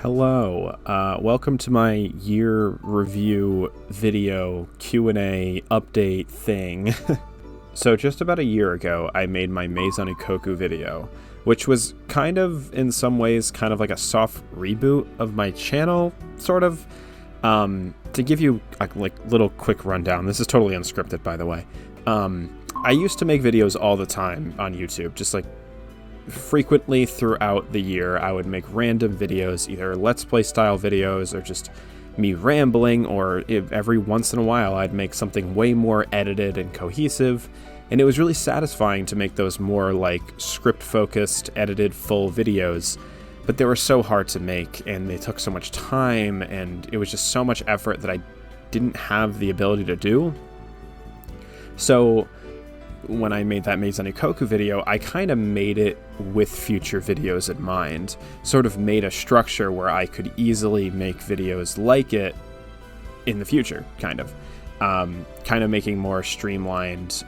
Hello, welcome to my year review video Q&A update thing. So just about a year ago, I made my Meizan Ikoku video, which was kind of, in some ways, kind of like a soft reboot of my channel, sort of. To give you a little quick rundown, this is totally unscripted, by the way. I used to make videos all the time on YouTube, just like frequently throughout the year. I would make random videos, either Let's Play style videos or just me rambling, or every once in a while I'd make something way more edited and cohesive, and it was really satisfying to make those more like script focused, edited full videos. But they were so hard to make, and they took so much time, and it was just so much effort that I didn't have the ability to do. So when I made that Meizan Ikoku video, I kind of made it with future videos in mind, sort of made a structure where I could easily make videos like it in the future, kind of making more streamlined,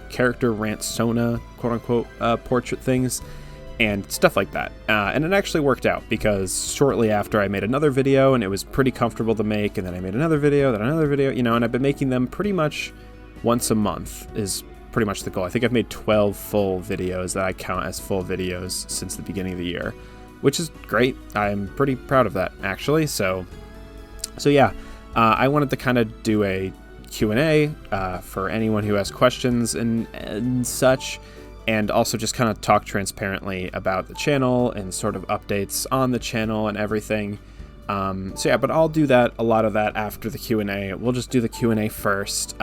character rant-sona, quote-unquote, portrait things, and stuff like that. And it actually worked out, because shortly after I made another video, and it was pretty comfortable to make, and then I made another video, then another video, and I've been making them pretty much once a month is pretty much the goal. I think I've made 12 full videos that I count as full videos since the beginning of the year, which is great. I'm pretty proud of that, actually. So yeah, I wanted to kind of do a Q&A for anyone who has questions and such, and also just kind of talk transparently about the channel and sort of updates on the channel and everything. So yeah, but I'll do a lot of that after the Q&A. We'll just do the Q&A first.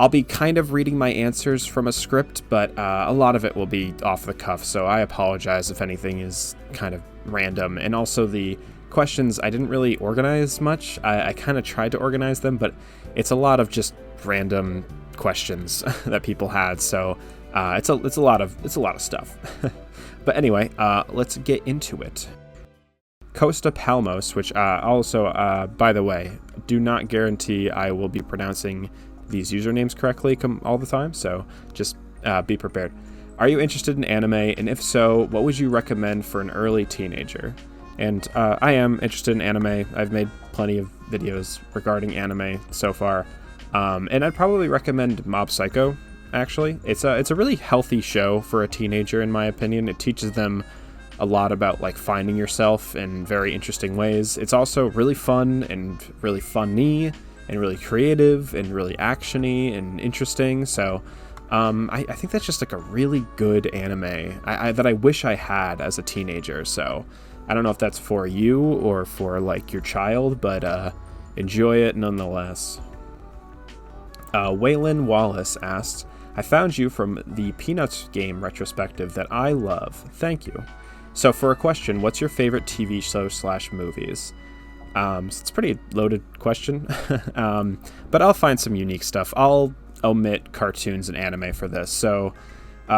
I'll be kind of reading my answers from a script, but a lot of it will be off the cuff, so I apologize if anything is kind of random. And also the questions, I didn't really organize much. I kind of tried to organize them, but it's a lot of just random questions that people had, so it's a lot of stuff. But anyway, let's get into it. Costa Palmos, which also, by the way, do not guarantee I will be pronouncing these usernames correctly all the time, so just be prepared. Are you interested in anime, and if so, what would you recommend for an early teenager? And I am interested in anime. I've made plenty of videos regarding anime so far, and I'd probably recommend Mob Psycho, actually. It's a really healthy show for a teenager, in my opinion. It teaches them a lot about like finding yourself in very interesting ways. It's also really fun and really funny and really creative and really actiony and interesting. So I think that's just like a really good anime that I wish I had as a teenager. So I don't know if that's for you or for like your child, but enjoy it nonetheless. Waylon Wallace asked, I found you from the Peanuts game retrospective that I love. Thank you. So for a question, what's your favorite TV show / movies? So it's a pretty loaded question, but I'll find some unique stuff. I'll omit cartoons and anime for this. So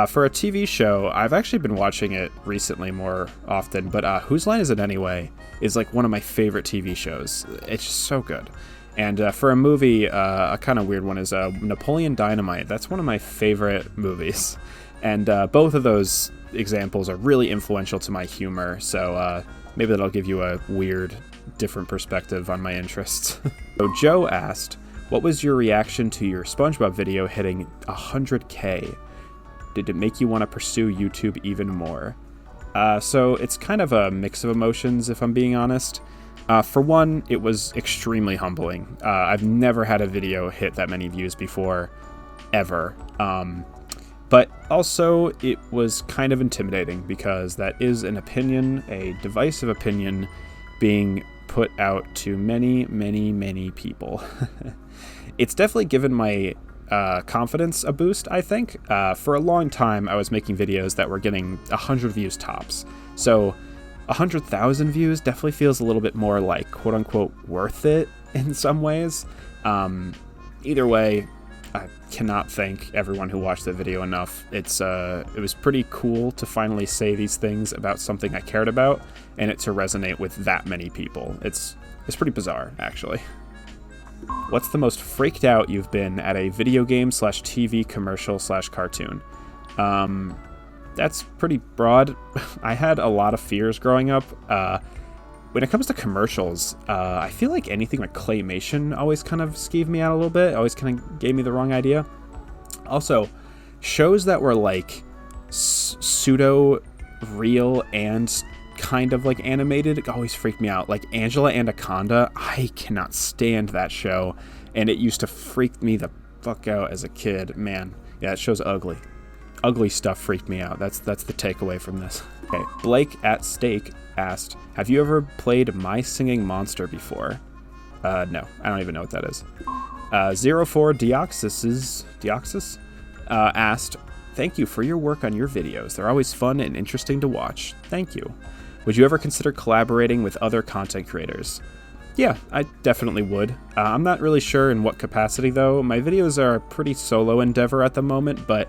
for a TV show, I've actually been watching it recently more often, but Whose Line Is It Anyway is like one of my favorite TV shows. It's just so good. And for a movie, a kind of weird one is Napoleon Dynamite. That's one of my favorite movies. And both of those examples are really influential to my humor, so maybe that'll give you a weird, different perspective on my interests. So Joe asked, what was your reaction to your SpongeBob video hitting 100K? Did it make you want to pursue YouTube even more? So it's kind of a mix of emotions, if I'm being honest. For one, it was extremely humbling. I've never had a video hit that many views before, ever. But also, it was kind of intimidating, because that is an opinion, a divisive opinion, being put out to many, many, many people. It's definitely given my confidence a boost, I think. For a long time, I was making videos that were getting 100 views tops. So 100,000 views definitely feels a little bit more like, quote-unquote, worth it in some ways. Either way, I cannot thank everyone who watched the video enough. It was pretty cool to finally say these things about something I cared about, and it to resonate with that many people. It's pretty bizarre, actually. What's the most freaked out you've been at a video game / TV commercial / cartoon? that's pretty broad. I had a lot of fears growing up. When it comes to commercials, I feel like anything like claymation always kind of skeeved me out a little bit. Always kind of gave me the wrong idea. Also, shows that were like pseudo real and kind of like animated, it always freaked me out. Like Angela Anaconda, I cannot stand that show, and it used to freak me the fuck out as a kid. Man, yeah, that show's ugly. Ugly stuff freaked me out. That's the takeaway from this. Okay, Blake at Steak asked, have you ever played My Singing Monster before? No, I don't even know what that is. 04 Deoxys asked, thank you for your work on your videos. They're always fun and interesting to watch. Thank you. Would you ever consider collaborating with other content creators? Yeah, I definitely would. I'm not really sure in what capacity though. My videos are a pretty solo endeavor at the moment, but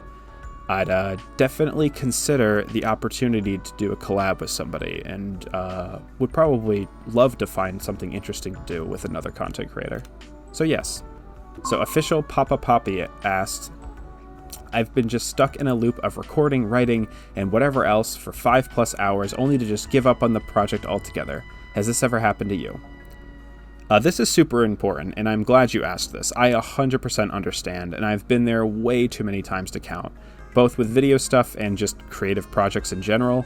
I'd definitely consider the opportunity to do a collab with somebody, and would probably love to find something interesting to do with another content creator. So yes. So official Papa Poppy asked, I've been just stuck in a loop of recording, writing, and whatever else for 5+ hours only to just give up on the project altogether. Has this ever happened to you? This is super important, and I'm glad you asked this. I 100% understand, and I've been there way too many times to count, both with video stuff and just creative projects in general.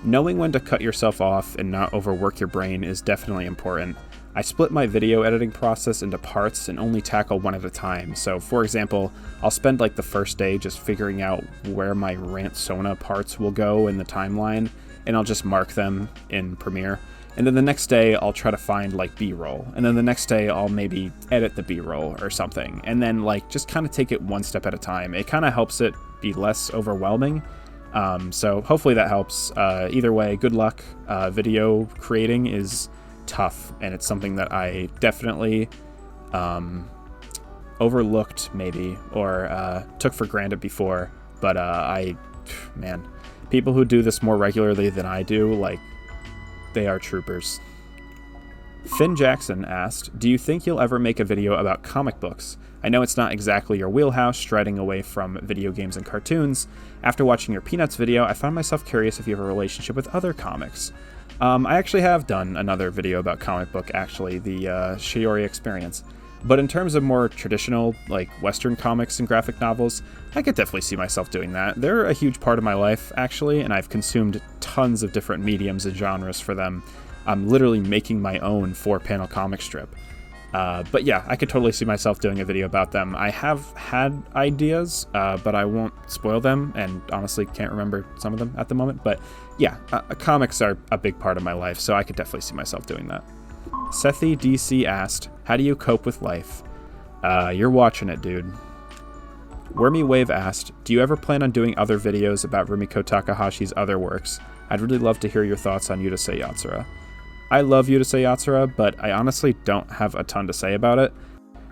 Knowing when to cut yourself off and not overwork your brain is definitely important. I split my video editing process into parts and only tackle one at a time. So for example, I'll spend like the first day just figuring out where my Rant Sona parts will go in the timeline, and I'll just mark them in Premiere. And then the next day I'll try to find like B-roll. And then the next day I'll maybe edit the B-roll or something. And then like just kind of take it one step at a time. It kind of helps it be less overwhelming. So hopefully that helps. Either way, good luck. Video creating is tough, and it's something that I definitely overlooked maybe, or took for granted before. But man, people who do this more regularly than I do, like, they are troopers. Finn Jackson asked, do you think you'll ever make a video about comic books? I know it's not exactly your wheelhouse, striding away from video games and cartoons. After watching your Peanuts video, I found myself curious if you have a relationship with other comics. I actually have done another video about comic book, actually, the Shiori Experience. But in terms of more traditional, like, Western comics and graphic novels, I could definitely see myself doing that. They're a huge part of my life, actually, and I've consumed tons of different mediums and genres for them. I'm literally making my own 4-panel comic strip. But yeah, I could totally see myself doing a video about them. I have had ideas, but I won't spoil them, and honestly can't remember some of them at the moment. But yeah, comics are a big part of my life, so I could definitely see myself doing that. Sethi DC asked, how do you cope with life? You're watching it, dude. Wormy Wave asked, do you ever plan on doing other videos about Rumiko Takahashi's other works? I'd really love to hear your thoughts on Urusei Yatsura. I love Urusei Yatsura, but I honestly don't have a ton to say about it.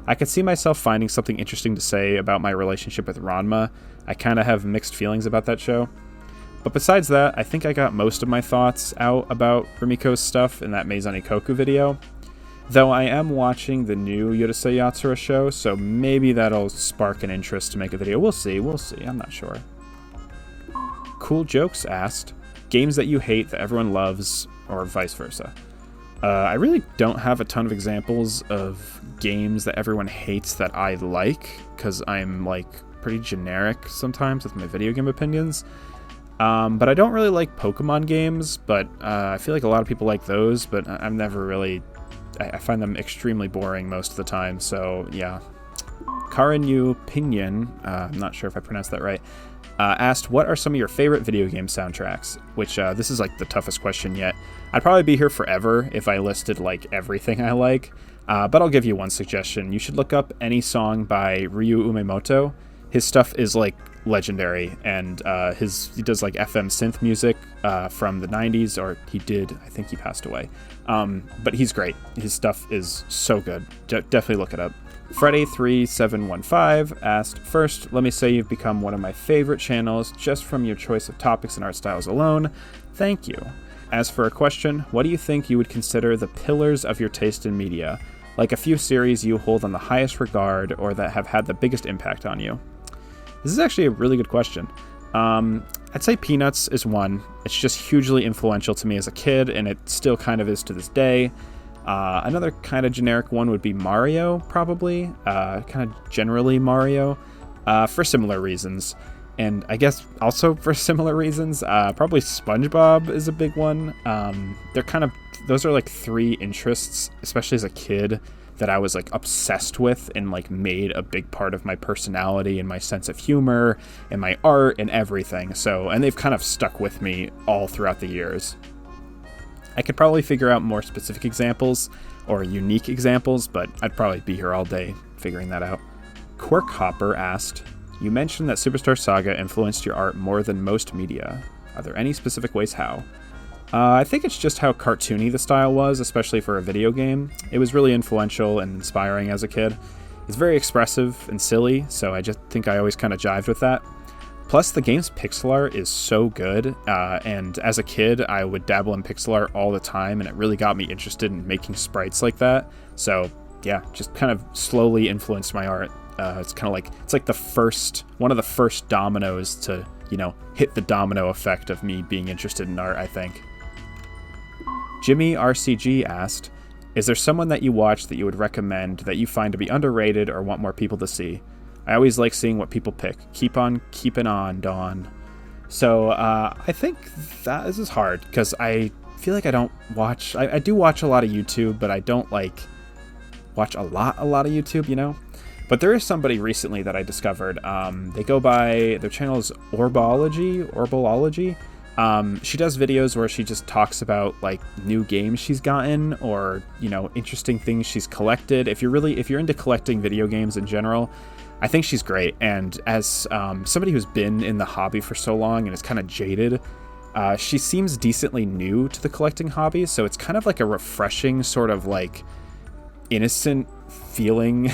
I could see myself finding something interesting to say about my relationship with Ranma. I kind of have mixed feelings about that show. But besides that, I think I got most of my thoughts out about Rumiko's stuff in that Meizani Koku video. Though I am watching the new Urusei Yatsura show, so maybe that'll spark an interest to make a video. We'll see, I'm not sure. Cool Jokes asked, games that you hate that everyone loves, or vice versa. I really don't have a ton of examples of games that everyone hates that I like, because I'm like pretty generic sometimes with my video game opinions. But I don't really like Pokemon games, but I feel like a lot of people like those, but I've never really... I find them extremely boring most of the time, so yeah. Karinyu Pinyin, I'm not sure if I pronounced that right, asked, what are some of your favorite video game soundtracks? Which, this is like the toughest question yet. I'd probably be here forever if I listed like everything I like, but I'll give you one suggestion. You should look up any song by Ryu Umemoto. His stuff is like legendary, and he does like FM synth music from the 90s, or he did, I think he passed away. But he's great. His stuff is so good. Definitely look it up. Freddy3715 asked, first, let me say you've become one of my favorite channels just from your choice of topics and art styles alone. Thank you. As for a question, what do you think you would consider the pillars of your taste in media? Like a few series you hold on the highest regard or that have had the biggest impact on you? This is actually a really good question. I'd say Peanuts is one. It's just hugely influential to me as a kid, and it still kind of is to this day. Another kind of generic one would be Mario, probably. Kind of generally Mario, for similar reasons. And I guess also for similar reasons, probably SpongeBob is a big one. Those are like three interests, especially as a kid, that I was like obsessed with and like made a big part of my personality and my sense of humor and my art and everything. And they've kind of stuck with me all throughout the years. I could probably figure out more specific examples or unique examples, but I'd probably be here all day figuring that out. Quirk Hopper asked, you mentioned that Superstar Saga influenced your art more than most media. Are there any specific ways how? I think it's just how cartoony the style was, especially for a video game. It was really influential and inspiring as a kid. It's very expressive and silly, so I just think I always kind of jived with that. Plus, the game's pixel art is so good, and as a kid, I would dabble in pixel art all the time, and it really got me interested in making sprites like that. So, yeah, just kind of slowly influenced my art. It's kind of like, it's like one of the first dominoes to, hit the domino effect of me being interested in art, I think. Jimmy RCG asked, is there someone that you watch that you would recommend that you find to be underrated or want more people to see? I always like seeing what people pick. Keep on keeping on, Dawn. So I think that this is hard because I feel like I don't watch... I do watch a lot of YouTube, but I don't watch a lot of YouTube, But there is somebody recently that I discovered. They go by... Their channel is Orbology. She does videos where she just talks about new games she's gotten or interesting things she's collected. If you're into collecting video games in general, I think she's great. And as somebody who's been in the hobby for so long and is kind of jaded, she seems decently new to the collecting hobby. So it's kind of like a refreshing sort of innocent feeling,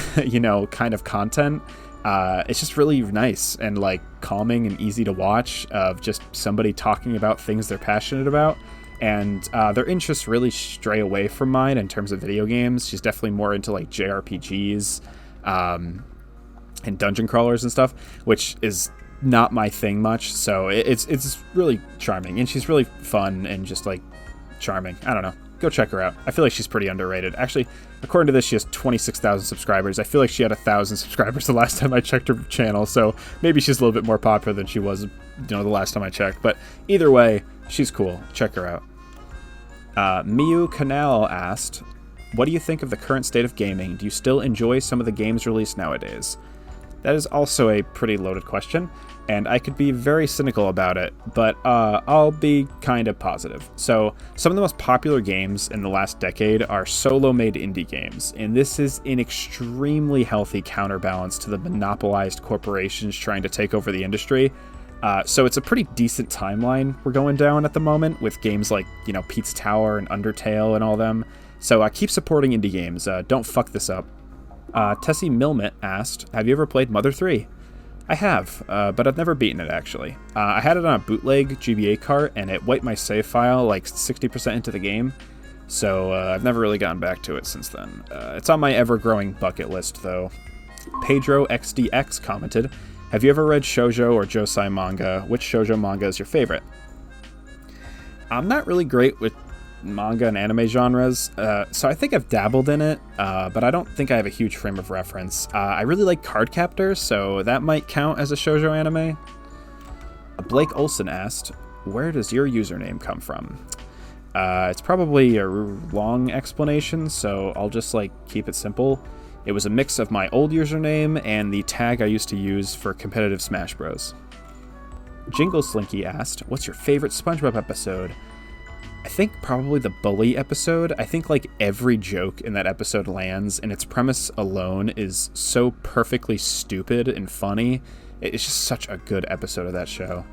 kind of content. It's just really nice and calming and easy to watch of just somebody talking about things they're passionate about. And their interests really stray away from mine in terms of video games. She's definitely more into JRPGs and dungeon crawlers and stuff, which is not my thing much. So it's really charming, and she's really fun and just charming. I don't know. Go check her out. I feel like she's pretty underrated. Actually, according to this, she has 26,000 subscribers. I feel like she had 1,000 subscribers the last time I checked her channel, so maybe she's a little bit more popular than she was, the last time I checked. But either way, she's cool. Check her out. Miu Canal asked, what do you think of the current state of gaming? Do you still enjoy some of the games released nowadays? That is also a pretty loaded question, and I could be very cynical about it, but I'll be kind of positive. So, some of the most popular games in the last decade are solo-made indie games, and this is an extremely healthy counterbalance to the monopolized corporations trying to take over the industry. So it's a pretty decent timeline we're going down at the moment with games like, Pete's Tower and Undertale and all them. So keep supporting indie games. Don't fuck this up. Tessie Milmet asked, have you ever played Mother 3? I have, but I've never beaten it, actually. I had it on a bootleg GBA cart, and it wiped my save file 60% into the game, so I've never really gotten back to it since then. It's on my ever-growing bucket list, though. Pedro XDX commented, have you ever read shoujo or josei manga? Which shoujo manga is your favorite? I'm not really great with manga and anime genres, so I think I've dabbled in it, but I don't think I have a huge frame of reference. I really like Cardcaptor, so that might count as a shoujo anime. Blake Olson asked, where does your username come from? It's probably a long explanation, so I'll just keep it simple. It was a mix of my old username and the tag I used to use for competitive Smash Bros. Jingle Slinky asked, what's your favorite SpongeBob episode? I think probably the bully episode. I think every joke in that episode lands, and its premise alone is so perfectly stupid and funny. It's just such a good episode of that show.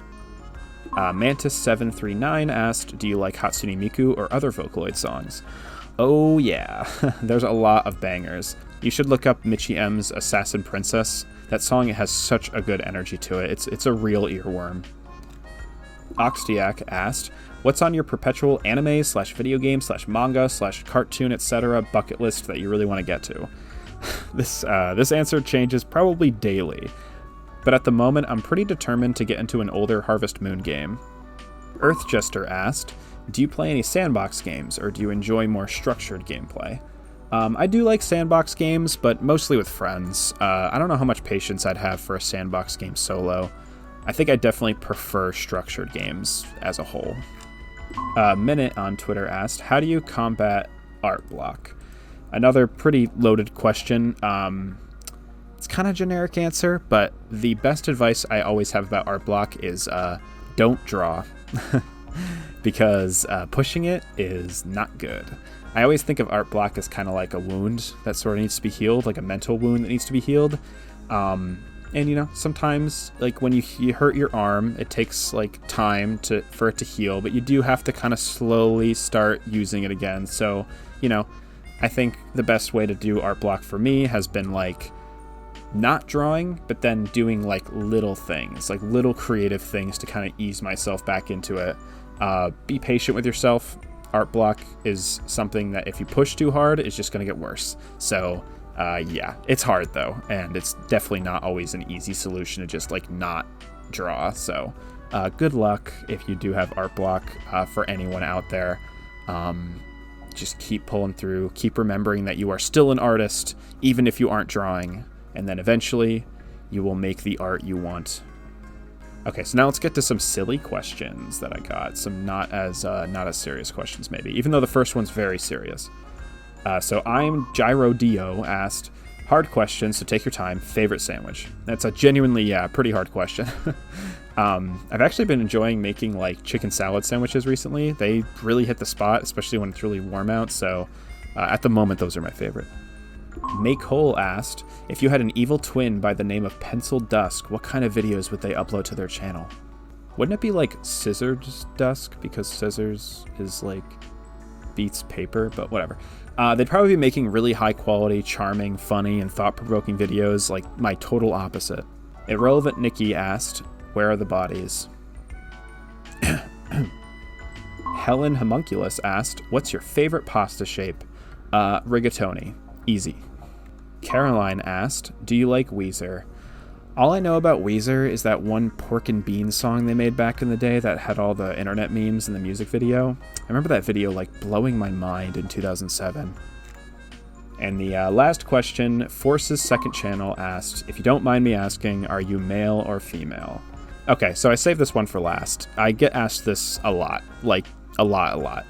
Mantis739 asked, do you like Hatsune Miku or other Vocaloid songs? Oh yeah, there's a lot of bangers. You should look up Michi M's Assassin Princess. That song has such a good energy to it. It's a real earworm. Oxdiak asked, what's on your perpetual anime/video game/manga/cartoon etc. bucket list that you really want to get to? This answer changes probably daily. but at the moment I'm pretty determined to get into an older Harvest Moon game. Earthjester asked, do you play any sandbox games, or do you enjoy more structured gameplay? I do like sandbox games, but mostly with friends. I don't know how much patience I'd have for a sandbox game solo. I think I definitely prefer structured games as a whole. Minute on Twitter asked, how do you combat art block? Another pretty loaded question. It's kind of generic answer, but the best advice I always have about art block is don't draw. Because pushing it is not good. I always think of art block as kind of like a wound that sort of needs to be healed, like a mental wound that needs to be healed. And you know, sometimes like when you hurt your arm, it takes like time for it to heal, but you do have to kind of slowly start using it again. So, you know, I think the best way to do art block for me has been like not drawing, but then doing like little things, like little creative things to kind of ease myself back into it. Be patient with yourself. Art block is something that if you push too hard, it's just going to get worse. So yeah, it's hard though, and it's definitely not always an easy solution to just like not draw. So good luck if you do have art block. For anyone out there, just keep pulling through, keep remembering that you are still an artist even if you aren't drawing, and then eventually you will make the art you want. Okay, so now let's get to some silly questions that I got. Some not as serious questions, maybe, even though the first one's very serious. So I'm Gyro Dio asked, hard question, so take your time. Favorite sandwich? That's a genuinely, pretty hard question. I've actually been enjoying making like chicken salad sandwiches recently. They really hit the spot, especially when it's really warm out. So at the moment, those are my favorite. Make Hole asked, if you had an evil twin by the name of Pencil Dusk, what kind of videos would they upload to their channel? Wouldn't it be like Scissors Dusk, because scissors is like beats paper, but whatever. They'd probably be making really high quality, charming, funny, and thought-provoking videos, like my total opposite. Irrelevant Nikki asked, where are the bodies? Helen Homunculus asked, what's your favorite pasta shape? Rigatoni. Easy. Caroline asked, do you like Weezer? All I know about Weezer is that one Pork and Beans song they made back in the day that had all the internet memes in the music video. I remember that video like blowing my mind in 2007. And the last question, Force's second channel asked, if you don't mind me asking, are you male or female? Okay, so I saved this one for last. I get asked this a lot, like a lot.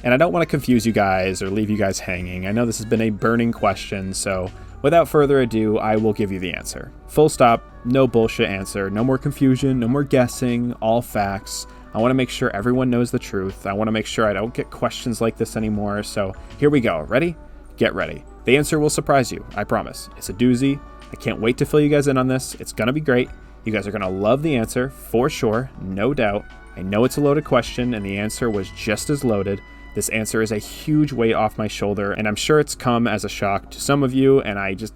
And I don't want to confuse you guys or leave you guys hanging. I know this has been a burning question, so without further ado, I will give you the answer. Full stop, no bullshit answer, no more confusion, no more guessing, all facts. I want to make sure everyone knows the truth. I want to make sure I don't get questions like this anymore, so here we go. Ready? Get ready. The answer will surprise you, I promise. It's a doozy. I can't wait to fill you guys in on this. It's going to be great. You guys are going to love the answer, for sure, no doubt. I know it's a loaded question, and the answer was just as loaded. This answer is a huge weight off my shoulder, and I'm sure it's come as a shock to some of you, and I just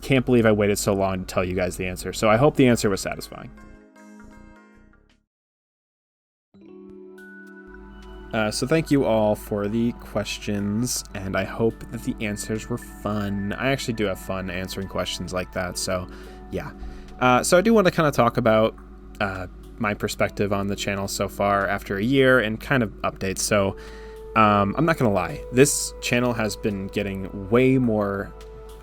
can't believe I waited so long to tell you guys the answer. So I hope the answer was satisfying. So thank you all for the questions, and I hope that the answers were fun. I actually do have fun answering questions like that, so yeah. So I do want to kind of talk about my perspective on the channel so far after a year and kind of updates. So I'm not going to lie, this channel has been getting way more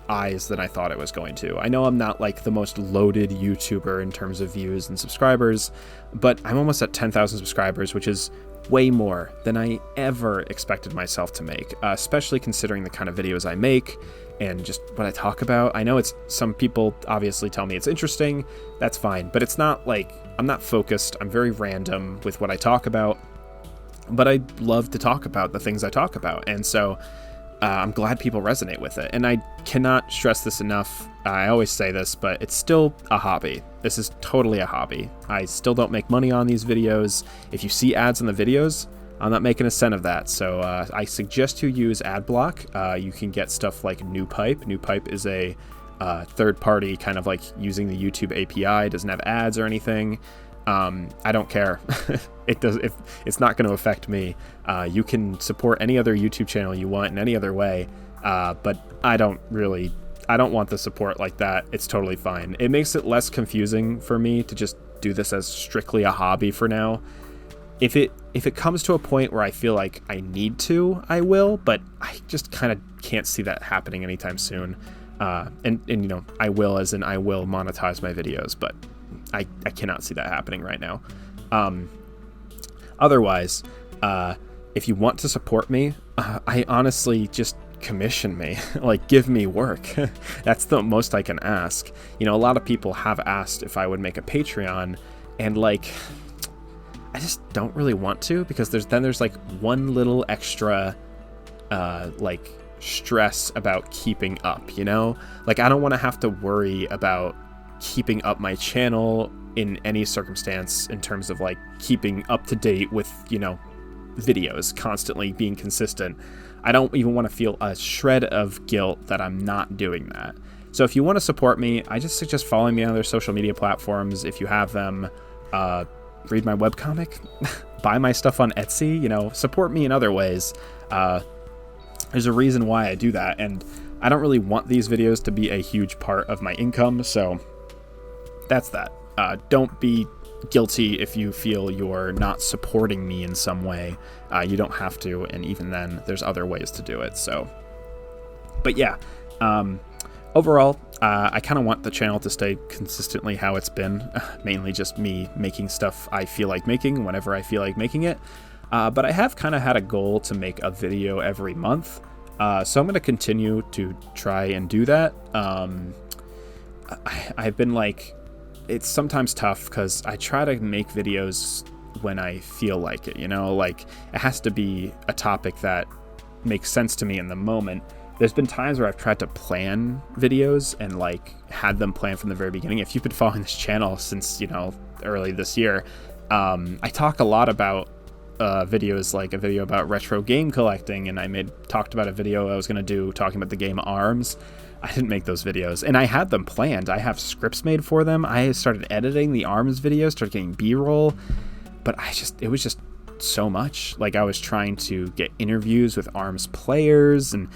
eyes than I thought it was going to. I know I'm not like the most loaded YouTuber in terms of views and subscribers, but I'm almost at 10,000 subscribers, which is way more than I ever expected myself to make, especially considering the kind of videos I make and just what I talk about. I know it's, some people obviously tell me it's interesting, that's fine, but it's not like, I'm not focused, I'm very random with what I talk about, but I love to talk about the things I talk about, and so I'm glad people resonate with it. And I cannot stress this enough. I always say this, but it's still a hobby. This is totally a hobby. I still don't make money on these videos. If you see ads in the videos, I'm not making a cent of that. So I suggest you use ad block. You can get stuff like NewPipe. NewPipe is a third party, kind of like using the YouTube API. It doesn't have ads or anything. I don't care. It's not going to affect me. You can support any other YouTube channel you want in any other way, but I don't really I don't want the support like that. It's totally fine. It makes it less confusing for me to just do this as strictly a hobby for now. If it comes to a point where I feel like I need to, I will, but I just kind of can't see that happening anytime soon. And you know, I will monetize my videos, but I cannot see that happening right now. Otherwise, if you want to support me, I honestly just commission me, like give me work. That's the most I can ask. You know, a lot of people have asked if I would make a Patreon, and like, I just don't really want to, because there's like one little extra, like stress about keeping up, you know? Like, I don't want to have to worry about keeping up my channel in any circumstance in terms of like keeping up to date with, you know, videos, constantly being consistent. I don't even want to feel a shred of guilt that I'm not doing that. So if you want to support me, I just suggest following me on other social media platforms if you have them. Read my webcomic, buy my stuff on Etsy, you know, support me in other ways. There's a reason why I do that, and I don't really want these videos to be a huge part of my income, so that's that. Don't be guilty if you feel you're not supporting me in some way. You don't have to, and even then, there's other ways to do it. So, but yeah, overall, I kind of want the channel to stay consistently how it's been, mainly just me making stuff I feel like making whenever I feel like making it. But I have kind of had a goal to make a video every month, so I'm going to continue to try and do that. I've been like, it's sometimes tough because I try to make videos when I feel like it, you know, like it has to be a topic that makes sense to me in the moment. There's been times where I've tried to plan videos and like had them planned from the very beginning. If you've been following this channel since, you know, early this year, I talk a lot about videos, like a video about retro game collecting, and I talked about a video I was going to do talking about the game ARMS. I didn't make those videos, and I had them planned. I have scripts made for them. I started editing the ARMS videos, started getting B-roll, but it was just so much. Like, I was trying to get interviews with ARMS players, and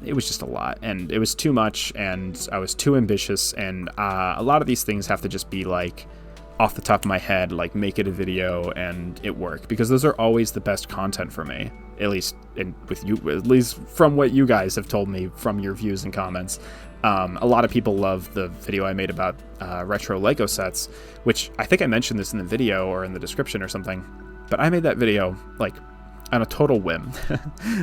it was just a lot, and it was too much, and I was too ambitious, and a lot of these things have to just be like off the top of my head, like make it a video and it work, because those are always the best content for me, at least from what you guys have told me from your views and comments. A lot of people love the video I made about retro Lego sets, which I think I mentioned this in the video or in the description or something, but I made that video like on a total whim.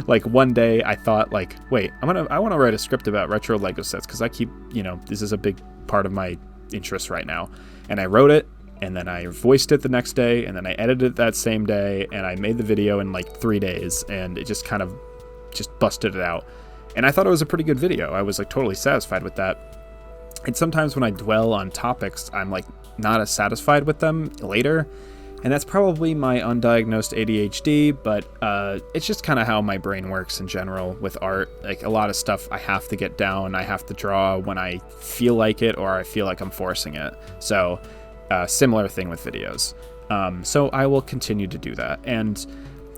Like one day I thought like, wait, I want to write a script about retro Lego sets, because I keep, you know, this is a big part of my interest right now, and I wrote it, and then I voiced it the next day, and then I edited it that same day, and I made the video in like 3 days, and it just kind of just busted it out. And I thought it was a pretty good video. I was like totally satisfied with that. And sometimes when I dwell on topics, I'm like not as satisfied with them later. And that's probably my undiagnosed ADHD, but it's just kind of how my brain works in general with art. Like a lot of stuff I have to get down, I have to draw when I feel like it, or I feel like I'm forcing it. So similar thing with videos. So I will continue to do that. And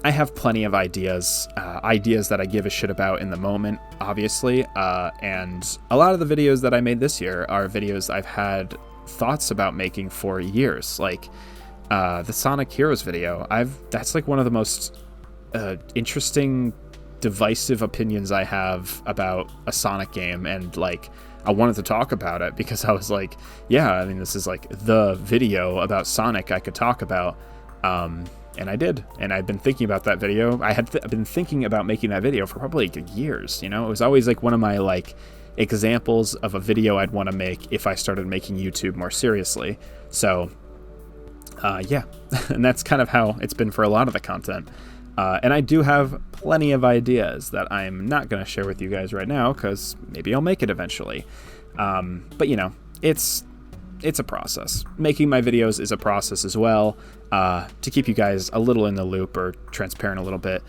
I have plenty of ideas that I give a shit about in the moment, obviously. And a lot of the videos that I made this year are videos I've had thoughts about making for years. Like the Sonic Heroes video, that's like one of the most interesting, divisive opinions I have about a Sonic game, and like I wanted to talk about it because I was like, yeah, I mean, this is like the video about Sonic I could talk about, and I did, and I've been thinking about that video. I've been thinking about making that video for probably like years, you know. It was always like one of my like examples of a video I'd want to make if I started making YouTube more seriously. So yeah, and that's kind of how it's been for a lot of the content. And I do have plenty of ideas that I'm not going to share with you guys right now, because maybe I'll make it eventually. But you know, it's a process. Making my videos is a process as well, to keep you guys a little in the loop or transparent a little bit.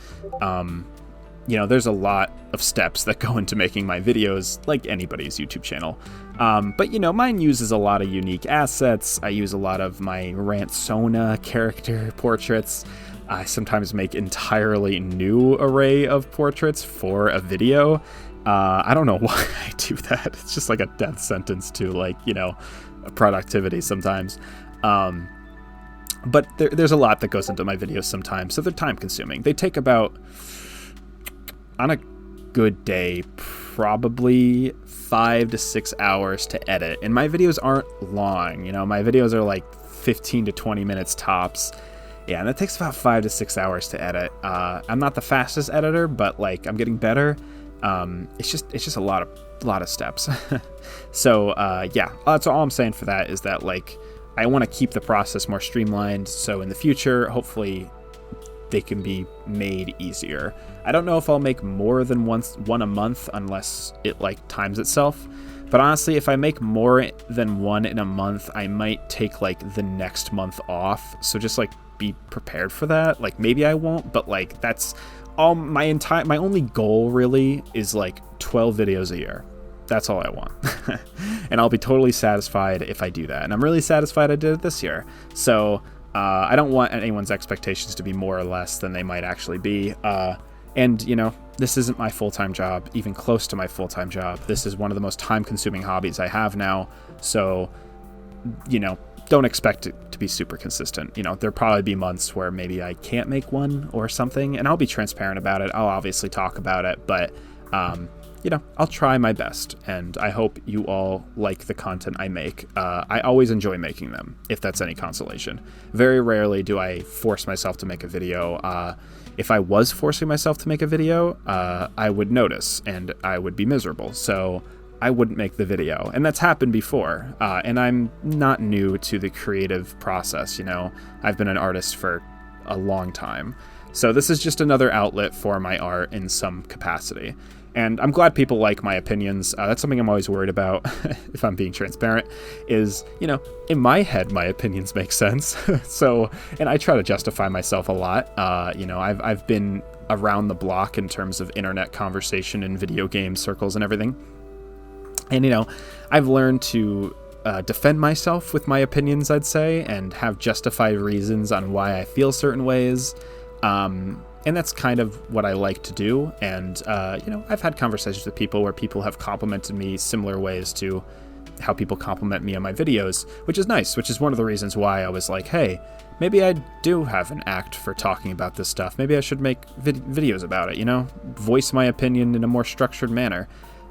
You know, there's a lot of steps that go into making my videos, like anybody's YouTube channel. But, you know, mine uses a lot of unique assets. I use a lot of my Rantsona character portraits. I sometimes make entirely new array of portraits for a video. I don't know why I do that. It's just like a death sentence to, like, productivity sometimes. But there's a lot that goes into my videos sometimes, so they're time consuming. They take about, on a good day, probably 5 to 6 hours to edit. And my videos aren't long, my videos are like 15 to 20 minutes tops. Yeah, and it takes about 5 to 6 hours to edit. I'm not the fastest editor, but like I'm getting better. It's just a lot of steps. So yeah, that's all I'm saying for that, is that like I want to keep the process more streamlined, so in the future, hopefully they can be made easier. I don't know if I'll make more than one a month unless it like times itself. But honestly, if I make more than one in a month, I might take like the next month off. So just like be prepared for that. Like maybe I won't, but like that's all my only goal really is like 12 videos a year. That's all I want. And I'll be totally satisfied if I do that. And I'm really satisfied I did it this year. So I don't want anyone's expectations to be more or less than they might actually be. And, this isn't my full-time job, even close to my full-time job. This is one of the most time-consuming hobbies I have now. So, don't expect it to be super consistent. There'll probably be months where maybe I can't make one or something, and I'll be transparent about it. I'll obviously talk about it, but, I'll try my best, and I hope you all like the content I make. I always enjoy making them, if that's any consolation. Very rarely do I force myself to make a video. If I was forcing myself to make a video, I would notice, and I would be miserable, so I wouldn't make the video. And that's happened before, and I'm not new to the creative process, I've been an artist for a long time. So this is just another outlet for my art in some capacity. And I'm glad people like my opinions. That's something I'm always worried about, if I'm being transparent, is, in my head, my opinions make sense. So, and I try to justify myself a lot. I've been around the block in terms of internet conversation and video game circles and everything. And, I've learned to defend myself with my opinions, I'd say, and have justified reasons on why I feel certain ways. And that's kind of what I like to do. And, I've had conversations with people where people have complimented me similar ways to how people compliment me on my videos, which is nice, which is one of the reasons why I was like, hey, maybe I do have an act for talking about this stuff. Maybe I should make videos about it, voice my opinion in a more structured manner.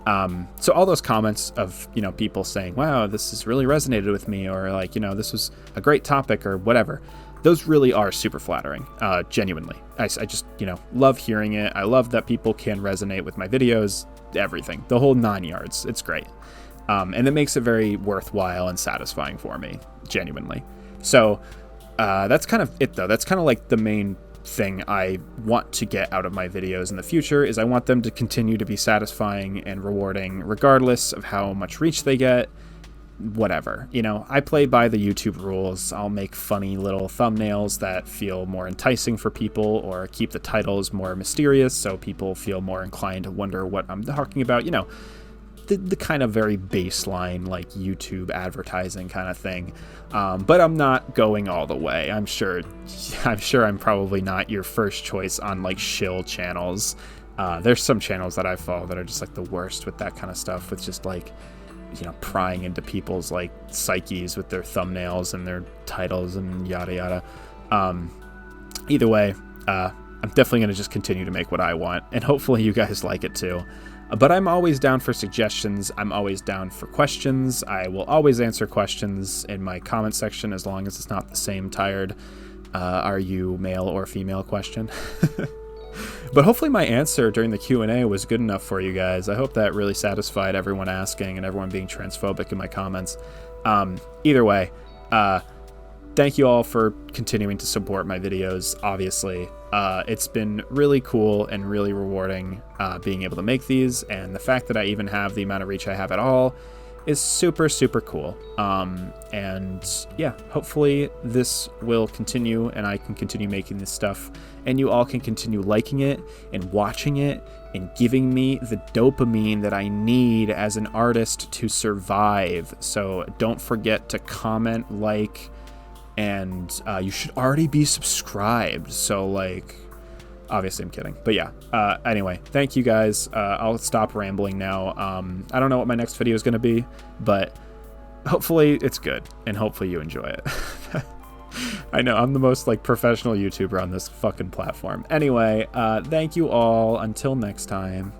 So all those comments of, people saying, wow, this has really resonated with me, or like, this was a great topic or whatever. Those really are super flattering, genuinely. I just, love hearing it. I love that people can resonate with my videos, everything, the whole 9 yards. It's great. And it makes it very worthwhile and satisfying for me, genuinely. So that's kind of it, though. That's kind of like the main thing I want to get out of my videos in the future, is I want them to continue to be satisfying and rewarding, regardless of how much reach they get. Whatever, I play by the YouTube rules. I'll make funny little thumbnails that feel more enticing for people, or keep the titles more mysterious so people feel more inclined to wonder what I'm talking about. The kind of very baseline, like YouTube advertising kind of thing. But I'm not going all the way. I'm sure I'm probably not your first choice on like shill channels. There's some channels that I follow that are just like the worst with that kind of stuff, with just like, prying into people's like psyches with their thumbnails and their titles and yada yada. Either way, I'm definitely going to just continue to make what I want, and hopefully you guys like it too. But I'm always down for suggestions. I'm always down for questions. I will always answer questions in my comment section, as long as it's not the same tired, are you male or female question. But hopefully my answer during the Q&A was good enough for you guys. I hope that really satisfied everyone asking and everyone being transphobic in my comments. Either way, thank you all for continuing to support my videos, obviously. It's been really cool and really rewarding being able to make these, and the fact that I even have the amount of reach I have at all is super, super cool. And yeah, hopefully this will continue, and I can continue making this stuff, and you all can continue liking it and watching it and giving me the dopamine that I need as an artist to survive. So don't forget to comment, like, and you should already be subscribed. So like, Obviously, I'm kidding. But yeah, anyway, thank you guys. I'll stop rambling now. I don't know what my next video is going to be, but hopefully it's good, and hopefully you enjoy it. I know, I'm the most, like, professional YouTuber on this fucking platform. Anyway, thank you all. Until next time.